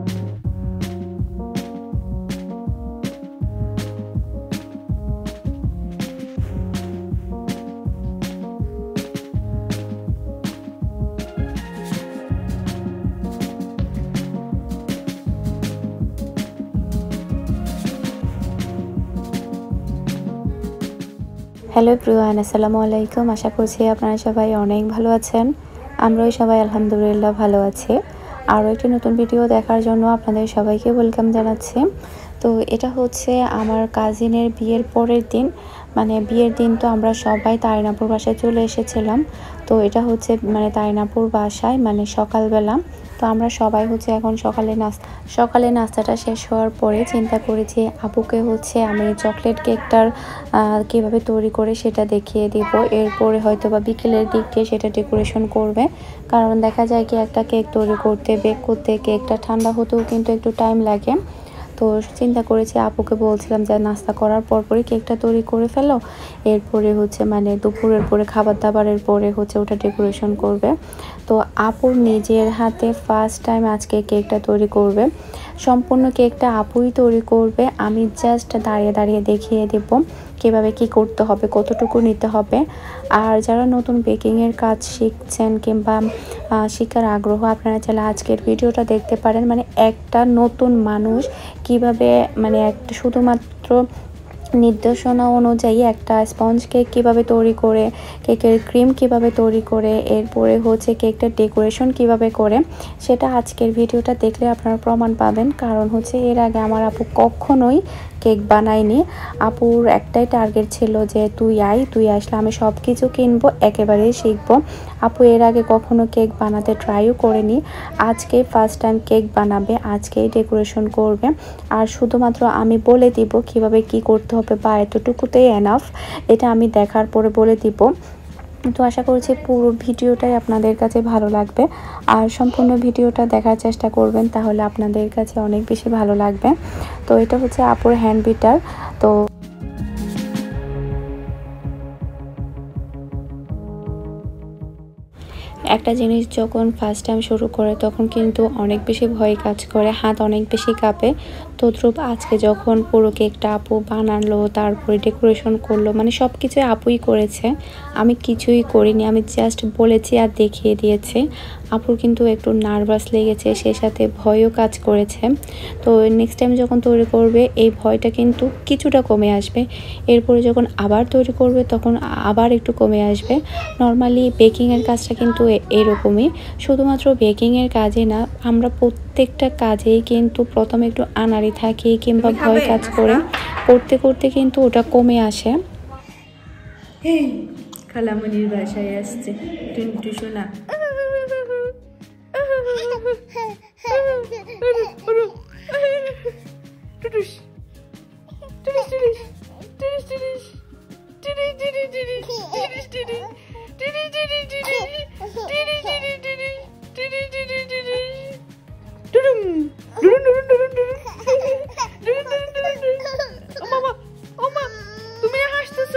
Hello everyone, আসসালামু আলাইকুম। আশা করছি আপনারা সবাই অনেক ভালো আছেন। আমরাও সবাই আলহামদুলিল্লাহ ভালো আছি। আরও একটি নতুন ভিডিও দেখার জন্য আপনাদের সবাইকে ওয়েলকাম জানাচ্ছি। তো এটা হচ্ছে আমার কাজিনের বিয়ের পরের দিন, মানে বিয়ের দিন তো আমরা সবাই তারিনাপুর বাসায় চলে এসেছিলাম। তো এটা হচ্ছে মানে তারিনাপুর বাসায় মানে সকালবেলা। তো আমরা সবাই হচ্ছে এখন সকালে নাস্তাটা শেষ হওয়ার পরে চিন্তা করেছি আপুকে হচ্ছে আমি চকলেট কেকটার কীভাবে তৈরি করে সেটা দেখিয়ে দিব। এরপরে হয়তো বা বিকেলের দিক দিয়ে সেটা ডেকোরেশন করবে, কারণ দেখা যায় কি একটা কেক তৈরি করতে বেক করতে কেকটা ঠান্ডা হতেও কিন্তু একটু টাইম লাগে। তো চিন্তা করেছি আপুকে বলছিলাম যে নাস্তা করার পরপরই কেকটা তৈরি করে ফেলো, এরপরে হচ্ছে মানে দুপুরের পরে খাবার দাবারের পরে হচ্ছে ওটা ডেকোরেশন করবে। তো আপুর নিজের হাতে ফার্স্ট টাইম আজকে কেকটা তৈরি করবে। সম্পূর্ণ কেকটা আপুই তৈরি করবে, আমি জাস্ট দাঁড়িয়ে দাঁড়িয়ে দেখিয়ে দেব কীভাবে কি করতে হবে, কতটুকু নিতে হবে। আর যারা নতুন বেকিংয়ের কাজ শিখছেন কিংবা শেখার আগ্রহ, আপনারা চাইলে আজকের ভিডিওটা দেখতে পারেন। মানে একটা নতুন মানুষ কিভাবে মানে একটা শুধুমাত্র নির্দেশনা অনুযায়ী একটা স্পঞ্জ কেক কীভাবে তৈরি করে, কেকের ক্রিম কিভাবে তৈরি করে, এরপরে হচ্ছে কেকটার ডেকোরেশন কিভাবে করে, সেটা আজকের ভিডিওটা দেখলে আপনারা প্রমাণ পাবেন। কারণ হচ্ছে এর আগে আমার আপু কখনোই কেক বানায়নি। আপুর একটাই টার্গেট ছিল যে তুই আসলে আমি সব কিছু কিনবো, একেবারেই শিখবো। আপু এর আগে কখনো কেক বানাতে ট্রাইও করেনি, আজকে ফার্স্ট টাইম কেক বানাবে, আজকেই ডেকোরেশন করবে। আর শুধুমাত্র আমি বলে দিব কিভাবে কি করতে হবে, বা এতটুকুতেই এনাফ, এটা আমি দেখার পরে বলে দিব। তো আশা করছি পুরো ভিডিওটাই আপনাদের কাছে ভালো লাগবে, আর সম্পূর্ণ ভিডিওটা দেখার চেষ্টা করবেন, তাহলে আপনাদের কাছে অনেক বেশি ভালো লাগবে। তো এটা হচ্ছে আপুর হ্যান্ড বিটার। তো একটা জিনিস যখন ফার্স্ট টাইম শুরু করে তখন কিন্তু অনেক বেশি ভয় কাজ করে, হাত অনেক বেশি কাঁপে। তদ্রূপ আজকে যখন পুরো কেকটা আপু বানালো, তারপরে ডেকোরেশন করলো, মানে সব কিছুই আপুই করেছে, আমি কিছুই করিনি, আমি জাস্ট বলেছি আর দেখিয়ে দিয়েছি। আপুর কিন্তু একটু নার্ভাস লেগেছে, সে সাথে ভয়ও কাজ করেছে। তো নেক্সট টাইম যখন তৈরি করবে এই ভয়টা কিন্তু কিছুটা কমে আসবে, এরপরে যখন আবার তৈরি করবে তখন আবার একটু কমে আসবে। নর্মালি বেকিংয়ের কাজটা কিন্তু এরকমই, শুধুমাত্র বেকিংয়ের কাজে না, আমরা প্রত্যেকটা কাজেই কিন্তু প্রথমে একটু আনাড়ি থাকি কিংবা ভয় কাজ করে, করতে করতে কিন্তু ওটা কমে আসে। খালামণির বাসায় আসছে টুনটু সোনা। তুমি হাসতেছ,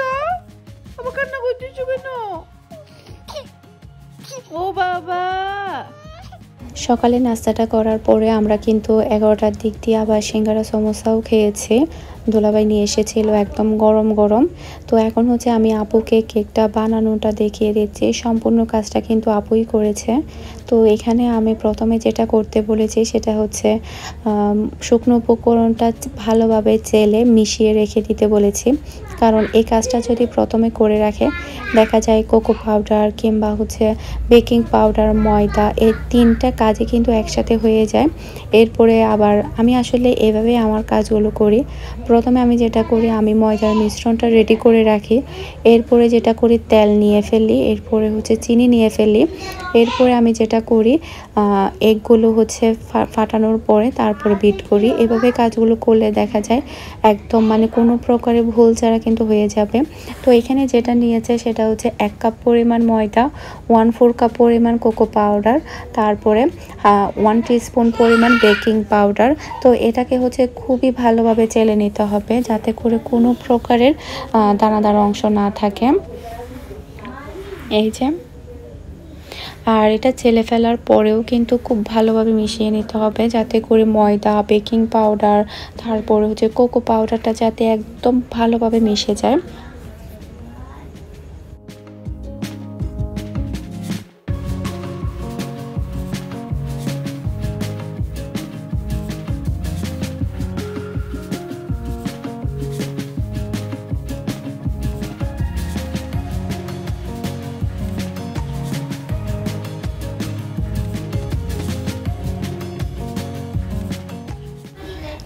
আমার কান্না করতেছ কেন? ও বাবা। সকালে নাস্তাটা করার পরে আমরা কিন্তু 11টার দিক দিয়ে আবার সিঙ্গারা সমোসাও খেয়েছি। দোলাভাই নিয়ে এসেছিল একদম গরম গরম। তো এখন হচ্ছে আমি আপুকে কেকটা বানানোটা দেখিয়ে দিচ্ছি, সম্পূর্ণ কাজটা কিন্তু আপুই করেছে। তো এখানে আমি প্রথমে যেটা করতে বলেছি সেটা হচ্ছে শুকনো উপকরণটা ভালোভাবে চেলে মিশিয়ে রেখে দিতে বলেছি, কারণ এই কাজটা যদি প্রথমে করে রাখে, দেখা যায় কোকো পাউডার কিংবা হচ্ছে বেকিং পাউডার, ময়দা, এই তিনটা কাজে কিন্তু একসাথে হয়ে যায়। এরপরে আবার আমি আসলে এভাবে আমার কাজগুলো করি। প্রথমে আমি যেটা করি, আমি ময়দার মিশ্রণটা রেডি করে রাখি, এরপরে যেটা করি তেল নিয়ে ফেলি, এরপরে হচ্ছে চিনি নিয়ে ফেলি, এরপরে আমি যেটা করি এগগুলো হচ্ছে ফাটানোর পরে তারপরে বিট করি। এভাবে কাজগুলো করলে দেখা যায় একদম মানে কোনো প্রকারের ভুল ছাড়া কিন্তু হয়ে যাবে। তো এখানে যেটা নিয়েছে সেটা হচ্ছে 1 কাপ পরিমাণ ময়দা, 1/4 কাপ পরিমাণ কোকো পাউডার, তারপরে 1 টিস্পুন পরিমাণ বেকিং পাউডার। তো এটাকে হচ্ছে খুবই ভালোভাবে চেলে নিতে হবে, যাতে করে কোনো প্রকারের দানাদার অংশ না থাকে। এই যে আর এটা ছেলে ফেলার পরেও কিন্তু খুব ভালোভাবে মিশিয়ে নিতে হবে, যাতে করে ময়দা, বেকিং পাউডার, তারপরে হচ্ছে কোকো পাউডারটা যাতে একদম ভালোভাবে মিশে যায়।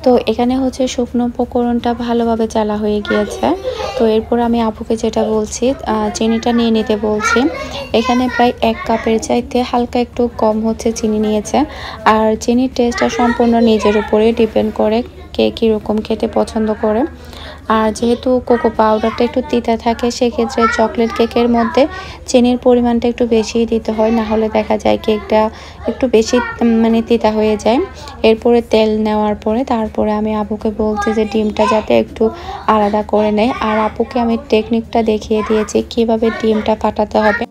তো এখানে হচ্ছে শুকনো উপকরণটা ভালোভাবে চালা হয়ে গিয়েছে। তো এরপর আমি আপুকে যেটা বলছি, চিনিটা নিয়ে নিতে বলছি। এখানে প্রায় 1 কাপের চাইতে হালকা একটু কম হচ্ছে চিনি নিয়েছে। আর চিনির টেস্টটা সম্পূর্ণ নিজের উপরে ডিপেন্ড করে, কে কীরকম খেতে পছন্দ করে। আর যেহেতু কোকো পাউডারটা একটু তিতা থাকে, সেক্ষেত্রে চকলেট কেকের মধ্যে চিনির পরিমাণটা একটু বেশিই দিতে হয়, না হলে দেখা যায় কেকটা একটু বেশি মানে তিতা হয়ে যায়। এরপরে তেল নেওয়ার পরে তারপরে আমি আপুকে বলছি যে ডিমটা যাতে একটু আলাদা করে নেয়। আর আপুকে আমি টেকনিকটা দেখিয়ে দিয়েছি কিভাবে ডিমটা ফাটাতে হবে।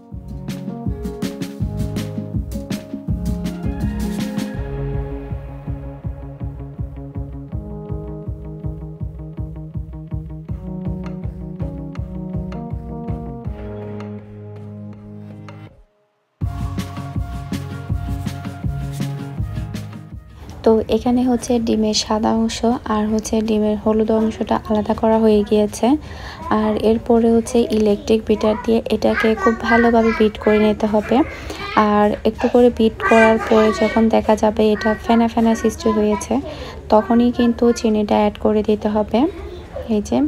তো এখানে হচ্ছে ডিমের সাদা অংশ আর হচ্ছে ডিমের হলুদ অংশটা আলাদা করা হয়ে গিয়েছে। আর এরপরে হচ্ছে ইলেকট্রিক বিটার দিয়ে এটাকে খুব ভালোভাবে বিট করে নিতে হবে। আর একটু করে বিট করার পরে যখন দেখা যাবে এটা ফেনা ফেনা সৃষ্টি হয়েছে, তখনই কিন্তু চিনিটা অ্যাড করে দিতে হবে। এই যে,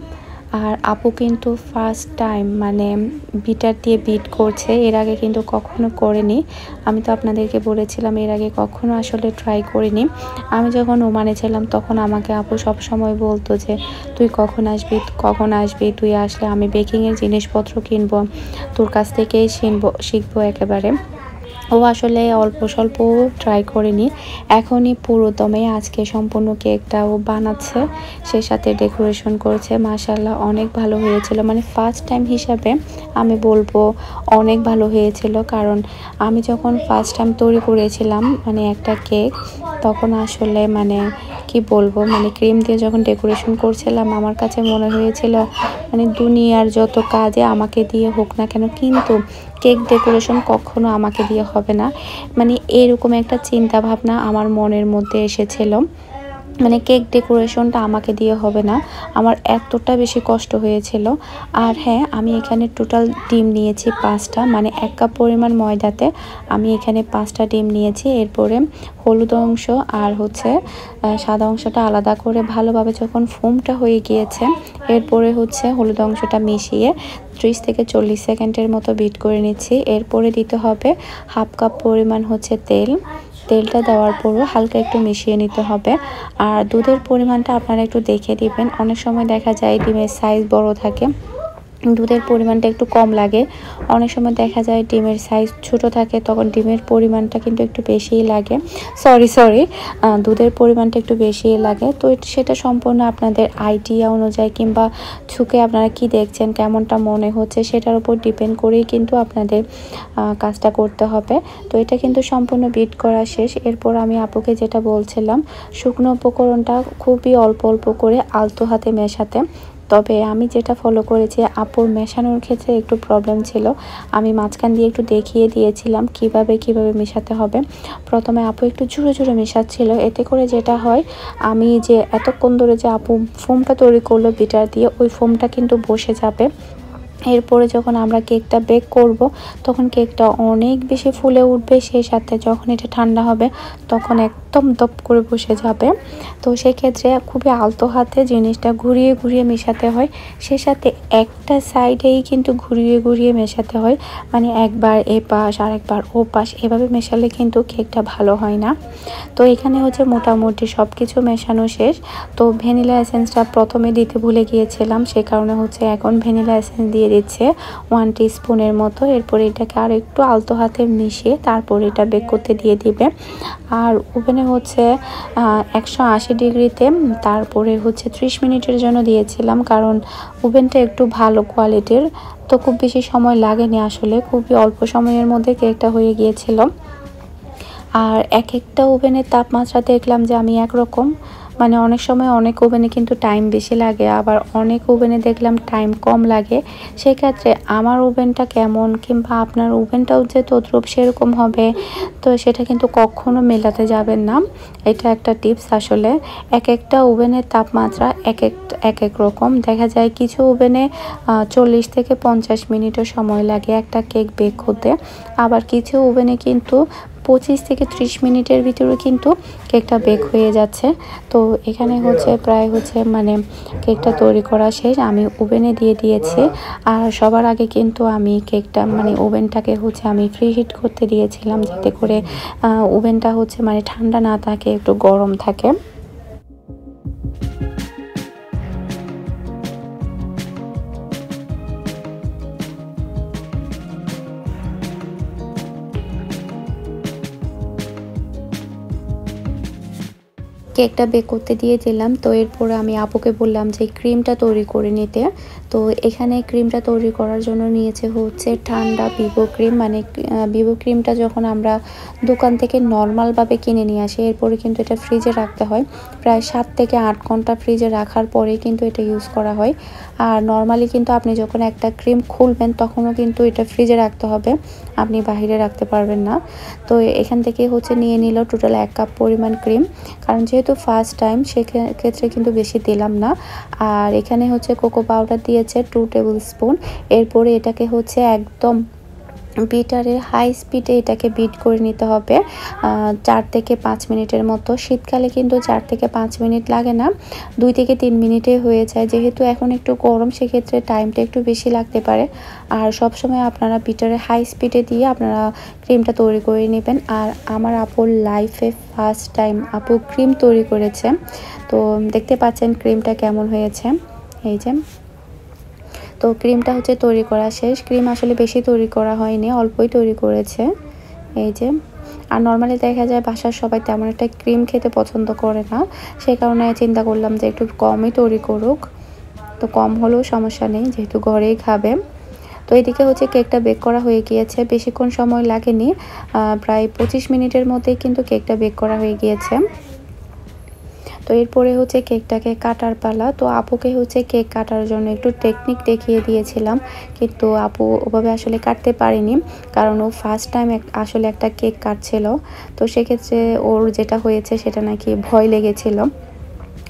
আর আপু কিন্তু ফার্স্ট টাইম মানে বিটার দিয়ে বিট করছে, এর আগে কিন্তু কখনো করেনি। আমি তো আপনাদেরকে বলেছিলাম এর আগে কখনো আসলে ট্রাই করিনি। আমি যখন ওমানে ছিলাম তখন আমাকে আপু সব সময় বলতো যে তুই কখন আসবি, তুই আসলে আমি বেকিংয়ের জিনিসপত্র কিনবো, তোর কাছ থেকেই শিখবো একেবারে। ও আসলে অল্প স্বল্প ট্রাই করেনি, এখনই পুরো দমে আজকে সম্পূর্ণ কেকটা ও বানাচ্ছে, সে সাথে ডেকোরেশন করেছে। মাশাআল্লাহ অনেক ভালো হয়েছিল, মানে ফার্স্ট টাইম হিসাবে আমি বলবো অনেক ভালো হয়েছিল। কারণ আমি যখন ফার্স্ট টাইম তৈরি করেছিলাম মানে একটা কেক, তখন আসলে মানে কি বলবো, মানে ক্রিম দিয়ে যখন ডেকোরেশন করছিলাম আমার কাছে মনে হয়েছিল মানে দুনিয়ার যত কাজে আমাকে দিয়ে হোক না কেন, কিন্তু কেক ডেকোরেশন কখনো আমাকে দিয়ে হবে না, মানে এরকম একটা চিন্তা ভাবনা আমার মনের মধ্যে এসেছিল। মানে কেক ডেকোরেশনটা আমাকে দিয়ে হবে না, আমার এতটা বেশি কষ্ট হয়েছিল। আর হ্যাঁ, আমি এখানে টোটাল ডিম নিয়েছি 5টা, মানে 1 কাপ পরিমাণ ময়দাতে আমি এখানে 5টা ডিম নিয়েছি। এরপরে হলুদ অংশ আর হচ্ছে সাদা অংশটা আলাদা করে ভালোভাবে যখন ফোমটা হয়ে গিয়েছে, এরপরে হচ্ছে হলুদ অংশটা মিশিয়ে 30 থেকে 40 সেকেন্ডের মতো বিট করে নিচ্ছি। এরপরে দিতে হবে 1/2 কাপ পরিমাণ হচ্ছে তেলটা দেওয়ার পরও হালকা একটু মিশিয়ে নিতে হবে। আর দুধের পরিমাণটা আপনারা একটু দেখে দিবেন, অনেক সময় দেখা যায় ডিমের সাইজ বড় থাকে, দুধের পরিমাণটা একটু কম লাগে। অনেক সময় দেখা যায় ডিমের সাইজ ছোট থাকে, তখন ডিমের পরিমাণটা কিন্তু একটু বেশিই লাগে, সরি দুধের পরিমাণটা একটু বেশিই লাগে। তো সেটা সম্পূর্ণ আপনাদের আইডিয়া অনুযায়ী কিংবা ছুঁকে আপনারা কি দেখছেন, কেমনটা মনে হচ্ছে সেটার উপর ডিপেন্ড করেই কিন্তু আপনাদের কাজটা করতে হবে। তো এটা কিন্তু সম্পূর্ণ বিট করা শেষ। এরপর আমি আপুকে যেটা বলছিলাম, শুকনো উপকরণটা খুবই অল্প অল্প করে আলতো হাতে মেশাতে। তবে আমি যেটা ফলো করেছি, আপুর মেশানোর ক্ষেত্রে একটু প্রবলেম ছিল, আমি মাঝখান দিয়ে একটু দেখিয়ে দিয়েছিলাম কিভাবে মেশাতে হবে। প্রথমে আপু একটু ঝুড়ো ঝুড়ো মেশাচ্ছিল, এতে করে যেটা হয়, আমি যে এতক্ষণ ধরে যে আপু ফোমটা তৈরি করলো বিটার দিয়ে, ওই ফোমটা কিন্তু বসে যাবে। এরপরে যখন আমরা কেকটা বেক করব, তখন কেকটা অনেক বেশি ফুলে উঠবে, সেই সাথে যখন এটা ঠান্ডা হবে তখন একদম দপ করে বসে যাবে। তো সেক্ষেত্রে খুবই আলতো হাতে জিনিসটা ঘুরিয়ে ঘুরিয়ে মেশাতে হয়, সে সাথে একটা সাইডেই কিন্তু ঘুরিয়ে ঘুরিয়ে মেশাতে হয়, মানে একবার এ পাশ আর একবার ও পাশ, এভাবে মেশালে কিন্তু কেকটা ভালো হয় না। তো এখানে হচ্ছে মোটামুটি সব কিছু মেশানো শেষ। তো ভ্যানিলা এসেন্সটা প্রথমে দিতে ভুলে গিয়েছিলাম, সে কারণে হচ্ছে এখন ভ্যানিলা এসেন্স দিয়ে দিচ্ছে 1 টিস্পুনের মতো। এরপরে এটাকে আর একটু আলতো হাতে মিশিয়ে তারপর এটা বেক করতে দিয়ে দিবে। আর ওভেনে হচ্ছে 180 ডিগ্রিতে তারপরে হচ্ছে 30 মিনিটের জন্য দিয়েছিলাম, কারণ ওভেনটা একটু ভালো কোয়ালিটির, তো খুব বেশি সময় লাগেনি আসলে, খুবই অল্প সময়ের মধ্যে কেকটা হয়ে গিয়েছিল। আর এক একটা ওভেনের তাপমাত্রা দেখলাম যে আমি একরকম, মানে অনেক সময় অনেক ওভেনে কিন্তু টাইম বেশি লাগে, আবার অনেক ওভেনে দেখলাম টাইম কম লাগে। সেক্ষেত্রে আমার ওভেনটা কেমন কিংবা আপনার ওভেনটাও যে তদ্রূপ সেরকম হবে, তো সেটা কিন্তু কখনো মেলাতে যাবেন না। এটা একটা টিপস আসলে। এক একটা ওভেনের তাপমাত্রা এক এক রকম। দেখা যায় কিছু ওভেনে 40 থেকে 50 মিনিটও সময় লাগে একটা কেক বেক হতে, আবার কিছু ওভেনে কিন্তু 25 থেকে 30 মিনিটের ভিতরে কিন্তু কেকটা বেক হয়ে যাচ্ছে। তো এখানে হচ্ছে প্রায় হচ্ছে মানে কেকটা তৈরি করা শেষ, আমি ওভেনে দিয়ে দিয়েছি। আর সবার আগে কিন্তু আমি কেকটা মানে ওভেনটাকে হচ্ছে আমি ফ্রি হিট করতে দিয়েছিলাম, যাতে করে ওভেনটা হচ্ছে মানে ঠান্ডা না থাকে, একটু গরম থাকে। কেকটা বেক করতে দিয়ে দিলাম। তো এরপরে আমি আপুকে বললাম যে ক্রিমটা তৈরি করে নিতে। তো এখানে ক্রিমটা তৈরি করার জন্য নিয়েছে হচ্ছে ঠান্ডা ভিভো ক্রিম। মানে ভিভো ক্রিমটা যখন আমরা দোকান থেকে নর্মালভাবে কিনে নিয়ে আসি, এরপরে কিন্তু এটা ফ্রিজে রাখতে হয়। প্রায় 7 থেকে 8 ঘন্টা ফ্রিজে রাখার পরে কিন্তু এটা ইউজ করা হয়। আর নর্মালি কিন্তু আপনি যখন একটা ক্রিম খুলবেন তখনও কিন্তু এটা ফ্রিজে রাখতে হবে, আপনি বাইরে রাখতে পারবেন না। তো এখান থেকে হচ্ছে নিয়ে নিল টোটাল 1 কাপ পরিমাণ ক্রিম, কারণ যেহেতু ফার্স্ট টাইম সেক্ষেত্রে কিন্তু বেশি দিলাম না। আর এখানে হচ্ছে কোকো পাউডার দিয়েছে 2 টেবিল স্পুন। এরপরে এটাকে হচ্ছে একদম বিটারের হাই স্পিডে এটাকে বিট করে নিতে হবে 4 থেকে 5 মিনিটের মতো। শীতকালে কিন্তু 4 থেকে 5 মিনিট লাগে না, 2 থেকে 3 মিনিটে হয়ে যায়। যেহেতু এখন একটু গরম, সেক্ষেত্রে টাইমটা একটু বেশি লাগতে পারে। আর সবসময় আপনারা বিটারের হাই স্পিডে দিয়ে আপনারা ক্রিমটা তৈরি করে নেবেন। আর আমার আপুর লাইফে ফার্স্ট টাইম আপু ক্রিম তৈরি করেছে। তো দেখতে পাচ্ছেন ক্রিমটা কেমন হয়েছে। এই যে তো ক্রিমটা হচ্ছে তৈরি করা শেষ। ক্রিম আসলে বেশি তৈরি করা হয়নি, অল্পই তৈরি করেছে। এই যে, আর নর্মালি দেখা যায় বাসার সবাই তেমন একটা ক্রিম খেতে পছন্দ করে না, সেই কারণে চিন্তা করলাম যে একটু কমই তৈরি করুক। তো কম হলেও সমস্যা নেই, যেহেতু ঘরেই খাবে। তো এদিকে হচ্ছে কেকটা বেক করা হয়ে গিয়েছে, বেশিক্ষণ সময় লাগেনি, প্রায় 25 মিনিটের মধ্যেই কিন্তু কেকটা বেক করা হয়ে গিয়েছে। তো এরপরে হচ্ছে কেকটাকে কাটার পালা। তো আপুকে হচ্ছে কেক কাটার জন্য একটু টেকনিক দেখিয়ে দিয়েছিলাম, কিন্তু আপু ওভাবে আসলে কাটতে পারেনি, কারণ ও ফার্স্ট টাইম আসলে একটা কেক কাটছিল। তো সেক্ষেত্রে ওর যেটা হয়েছে সেটা নাকি ভয় লেগেছিল,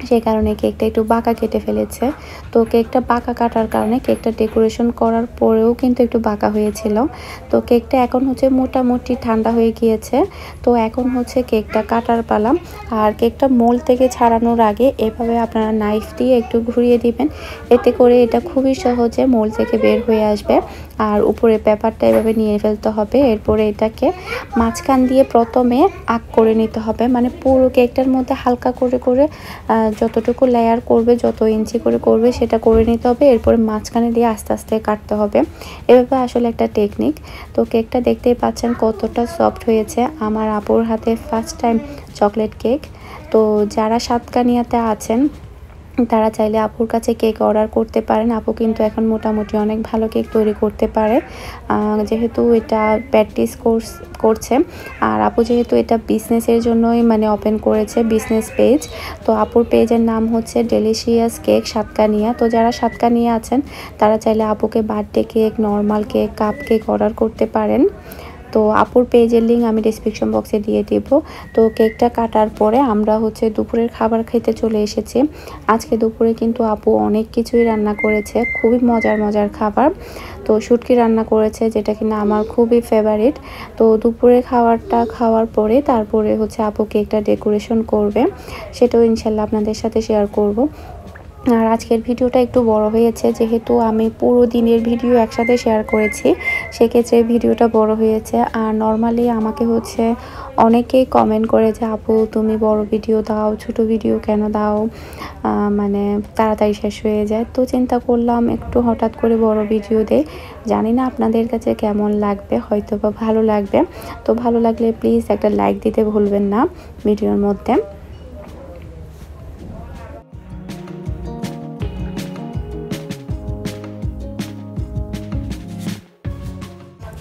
সেই কারণে কেকটা একটু বাঁকা কেটে ফেলেছে। তো কেকটা বাঁকা কাটার কারণে কেকটা ডেকোরেশন করার পরেও কিন্তু একটু বাঁকা হয়েছিল। তো কেকটা এখন হচ্ছে মোটামুটি ঠান্ডা হয়ে গিয়েছে। তো এখন হচ্ছে কেকটা কাটার পালা। আর কেকটা মোল্ড থেকে ছাড়ানোর আগে এভাবে আপনারা নাইফ দিয়ে একটু ঘুরিয়ে দিবেন, এতে করে এটা খুবই সহজে মোল্ড থেকে বের হয়ে আসবে। আর উপরে পেপারটা এভাবে নিয়ে ফেলতে হবে। এরপরে এটাকে মাঝখান দিয়ে প্রথমে আঁক করে নিতে হবে, মানে পুরো কেকটার মধ্যে হালকা করে করে যতটুকু লেয়ার করবে, যত ইঞ্চি করে করবে সেটা করে নিতে হবে। এরপরে মাঝখানে দিয়ে আস্তে আস্তে কাটতে হবে। এভাবে আসলে একটা টেকনিক। তো কেকটা দেখতেই পাচ্ছেন কতটা সফট হয়েছে। আমার আপুর হাতে ফার্স্ট টাইম চকলেট কেক। তো যারা সাতকানিয়াতে আছেন তারা চাইলে আপুর কাছে কেক অর্ডার করতে পারেন। আপু কিন্তু এখন মোটামুটি অনেক ভালো কেক তৈরি করতে পারে, যেহেতু এটা প্র্যাকটিস করছে। আর আপু যেহেতু এটা বিজনেসের জন্যই মানে ওপেন করেছে বিজনেস পেজ। তো আপুর পেজের নাম হচ্ছে ডেলিশিয়াস কেক সাতকানিয়া। তো যারা সাতকানিয়া আছেন তারা চাইলে আপুকে birthday cake, normal cake, cup cake order করতে পারেন। তো আপুর পেজের লিঙ্ক আমি ডেসক্রিপশন বক্সে দিয়ে দিব। তো কেকটা কাটার পরে আমরা হচ্ছে দুপুরের খাবার খেতে চলে এসেছি। আজকে দুপুরে কিন্তু আপু অনেক কিছুই রান্না করেছে, খুবই মজার মজার খাবার। তো শুটকি রান্না করেছে, যেটা কিনা আমার খুবই ফেভারিট। তো দুপুরের খাবারটা খাওয়ার পরে তারপরে হচ্ছে আপু কেকটা ডেকোরেশন করবে, সেটাও ইনশাল্লাহ আপনাদের সাথে শেয়ার করব। আর আজকের ভিডিওটা একটু বড় হয়েছে, যেহেতু আমি পুরো দিনের ভিডিও একসাথে শেয়ার করেছি, সেক্ষেত্রে ভিডিওটা বড় হয়েছে। আর নর্মালি আমাকে হচ্ছে অনেকেই কমেন্ট করে যে আপু তুমি বড় ভিডিও দাও, ছোট ভিডিও কেন দাও, মানে তাড়াতাড়ি শেষ হয়ে যায়। তো চিন্তা করলাম একটু হঠাৎ করে বড় ভিডিও দেই। জানি না আপনাদের কাছে কেমন লাগবে, হয়তো বা ভালো লাগবে। তো ভালো লাগলে প্লিজ একটা লাইক দিতে ভুলবেন না ভিডিওর মধ্যে।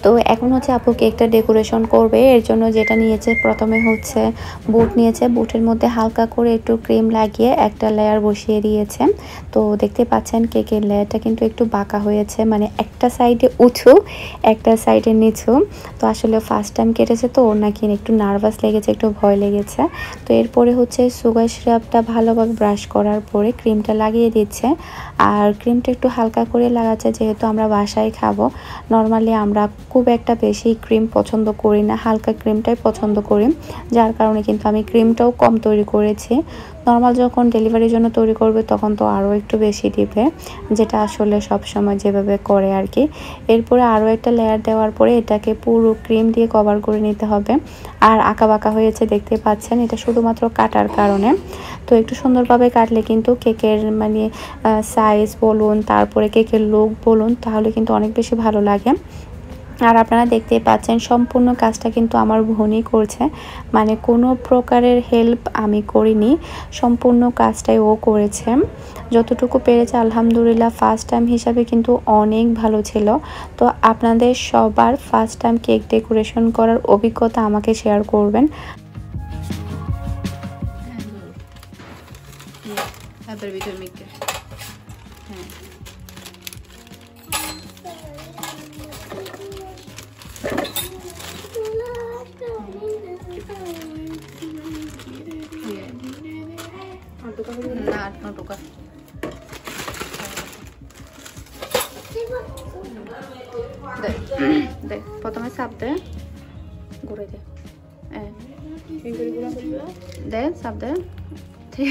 তো এখন হচ্ছে আপু কেকটা ডেকোরেশন করবে, এর জন্য যেটা নিয়েছে প্রথমে হচ্ছে বুট নিয়েছে, বুটের মধ্যে হালকা করে একটু ক্রিম লাগিয়ে একটা লেয়ার বসিয়ে দিয়েছে। তো দেখতে পাচ্ছেন কেকের লেয়ারটা কিন্তু একটু বাঁকা হয়েছে, মানে একটা সাইডে উঁচু একটা সাইডে নিচু। তো আসলে ফার্স্ট টাইম কেটেছে তো ওর নাকি একটু নার্ভাস লেগেছে, একটু ভয় লেগেছে। তো এরপরে হচ্ছে সুগার সিরাপটা ভালোভাবে ব্রাশ করার পরে ক্রিমটা লাগিয়ে দিচ্ছে। আর ক্রিমটা একটু হালকা করে লাগাচ্ছে, যেহেতু আমরা বাসায় খাবো। নর্মালি আমরা খুব একটা বেশি ক্রিম পছন্দ করি না, হালকা ক্রিমটাই পছন্দ করি, যার কারণে কিন্তু আমি ক্রিমটাও কম তৈরি করেছি। নর্মাল যখন ডেলিভারির জন্য তৈরি করবে তখন তো আরও একটু বেশি দিবে, যেটা আসলে সব সময় যেভাবে করে আর কি। এরপরে আরও একটা লেয়ার দেওয়ার পরে এটাকে পুরো ক্রিম দিয়ে কভার করে নিতে হবে। আর আঁকা বাঁকা হয়েছে দেখতে পাচ্ছেন, এটা শুধুমাত্র কাটার কারণে। তো একটু সুন্দরভাবে কাটলে কিন্তু কেকের মানে সাইজ বলুন, তারপরে কেকের লুক বলুন, তাহলে কিন্তু অনেক বেশি ভালো লাগে। আর আপনারা দেখতেই পাচ্ছেন সম্পূর্ণ কাজটা কিন্তু আমার বোনই করছে, মানে কোনো প্রকারের হেল্প আমি করিনি, সম্পূর্ণ কাজটাই ও করেছে যতটুকু পেরেছে। আলহামদুলিল্লাহ ফার্স্ট টাইম হিসাবে কিন্তু অনেক ভালো ছিল। তো আপনাদের সবার ফার্স্ট টাইম কেক ডেকোরেশন করার অভিজ্ঞতা আমাকে শেয়ার করবেন। প্রথমে চাপ দে, ঘুরে দে, দে চাপ দে, ঠিক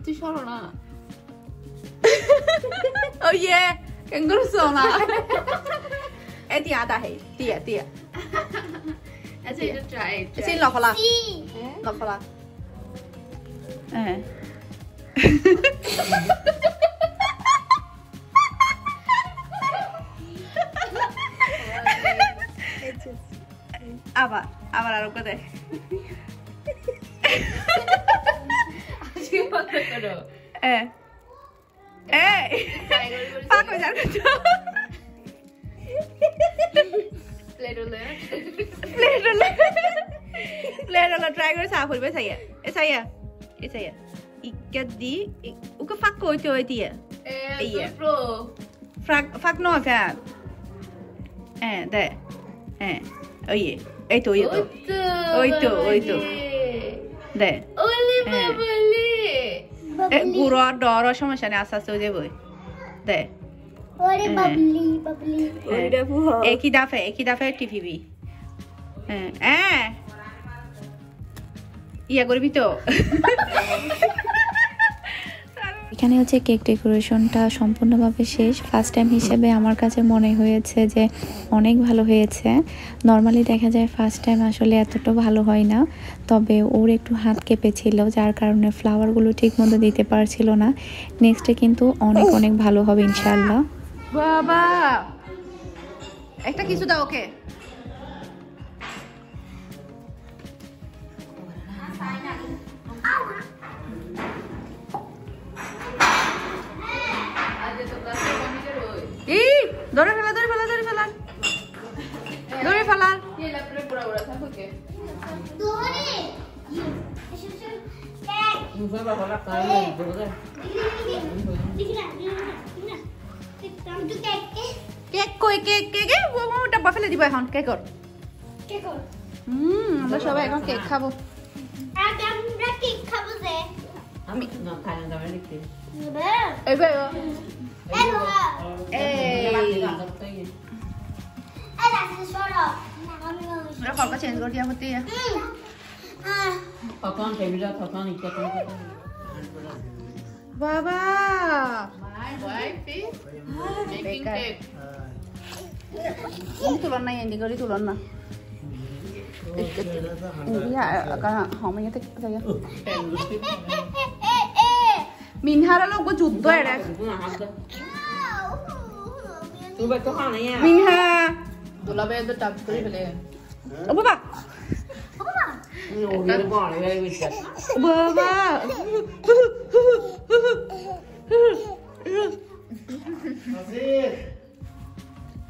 তুই সরো না। Oh yeah, kangaroo sona. Eti ada hey, tia. Acha এটা try. Xin lọc là. Lọc là. আবার আর ওকে দে। আজকে কত করো? পাক হয়ে যাবে তো। প্লেটলে ট্রাই করে সাফ করবে সাইয়া। সাইয়া ইকা দি ওকে ফাক কইতে হই দিয়া। এই প্রো ফাক নো ফ্যান। দে। ওই এই তো ওই তো দে। ওলে বাবলি গুড় ডর সমস্যা নেই, আস্তে আস্তে হয়ে যাবে। দে ওরে বাবলি ওরে বুয়া একই দাফে টিভিবি। ইয়া করবি তো। এখানে হচ্ছে কেক ডেকোরেশনটা সম্পূর্ণভাবে শেষ। ফার্স্ট টাইম হিসেবে আমার কাছে মনে হয়েছে যে অনেক ভালো হয়েছে। নর্মালি দেখা যায় ফার্স্ট টাইম আসলে এতটা ভালো হয় না, তবে ওর একটু হাত কেঁপেছিল, যার কারণে ফ্লাওয়ারগুলো ঠিক মতো দিতে পারছিল না। নেক্সটে কিন্তু অনেক অনেক ভালো হবে ইনশাআল্লাহ। বাবা একটা কিছু দাও ওকে। ধরে ফেলা কেক কই কেক ডাব্বা ফেলে দিব এখন। কেকর আমরা সবাই এখন কেক খাবো। আমরা কেক খাবো যে আমি না খাই না দাও নাকি এই ভাই এই कल का चेंज कर दिया होती है Thakhan pemira thakhan ikka Baba My wife is making cake. ini tulan na ini kali tulan na ini ya kah how many tek saya Minha lo go juddo era Tu beto khana ya. Minha Tula be to touch kori bele. baba Ni ogi ko bane le wicha. baba Tasir.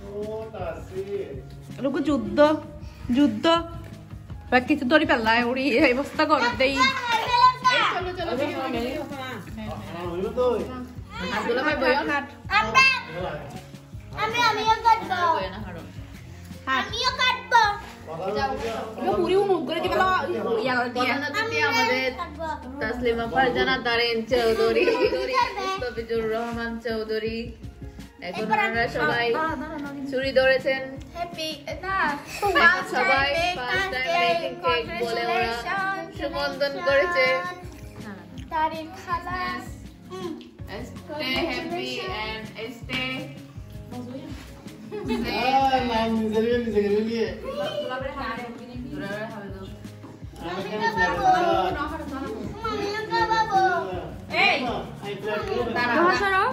Oh, Tasir. lo go juddo বাকি তো দড়ি পেলাই ওড়ি এই অবস্থা করে দেই Chalo chalo bhi meri ko na. Ano to? Tula be boyo na. আমিও কাটবো Boyo na haro. আমিও কাটবো lo puri un করে দিবেলা ইয়া করে দিয়া Pradhan Athithi amader Taslima Farjana Taren Chowdhury, Mustafizur Rahman Chowdhury. এখন আমরা সবাই চুরি ধরেছেন হ্যাপি না এখন সবাই ফার্স্ট টাইম মেকিং কেক বলে ওরা সুমন্তন করেছে তারিন খালাস Stay happy and stay Ah, na miseria. মামিও খাবো Hey. Baha saro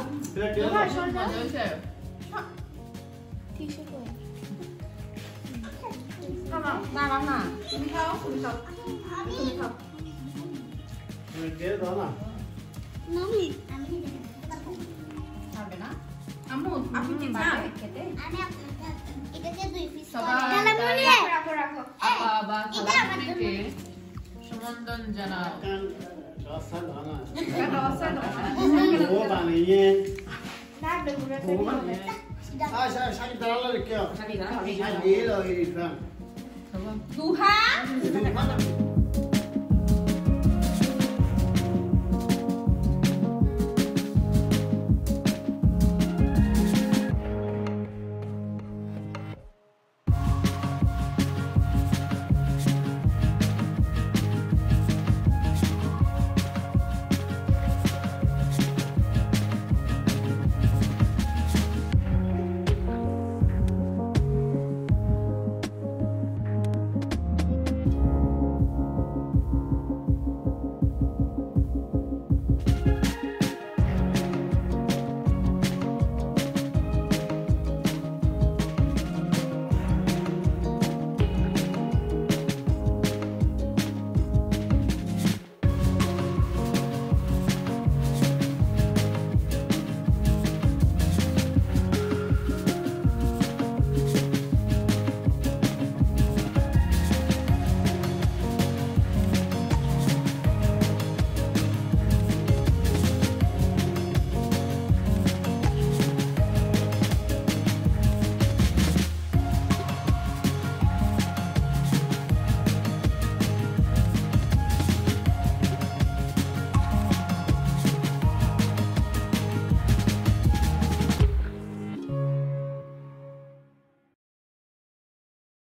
টিস্যু কই না না না তুমি খাও মামি খাবে না আম্মু আপনি কি চান খেতে আমি এটাকে দুই পিস রাখো রাখো আপা বা খালাকে সুমন্তন জানাও Oh, baniye. না বেগুরা Ah, shaki darala rekyo. Shaki darala. Shaki lo irifan. দুহা Itu mana?